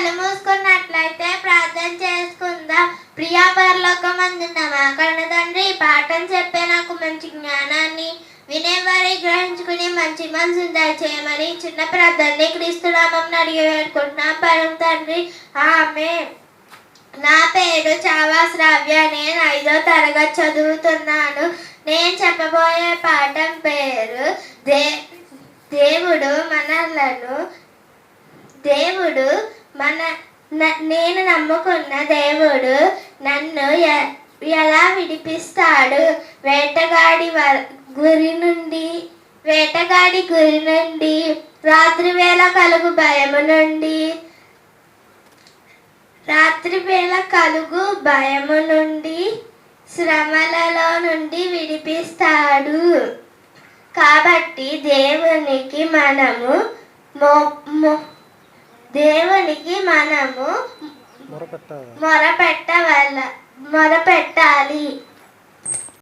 కళ్ళు మూసుకున్నట్లయితే ప్రార్థన చేసుకుందాం. ప్రియా పరలోకమందున్న మా కన్న తండ్రి, పాఠం చెప్పే నాకు మంచి జ్ఞానాన్ని, వినేవారి గ్రహించుకుని మంచి మనసును దయచేయమని చిన్న ప్రార్థనని క్రీస్తునామం అడిగి వేడుకుంటున్నాం పరమ తండ్రి, ఆమేన్. నా పేరు చావా శ్రావ్య. నేను 5వ తరగతి చదువుతున్నాను. నేను చెప్పబోయే పాఠం పేరు నేను నమ్ముకున్న దేవుడు నన్ను ఎలా విడిపిస్తాడు. వేటగాడి గురి నుండి, రాత్రి వేళ కలుగు భయము నుండి, శ్రమలలో నుండి విడిపిస్తాడు. కాబట్టి దేవునికి మనము మొరపెట్టాలి.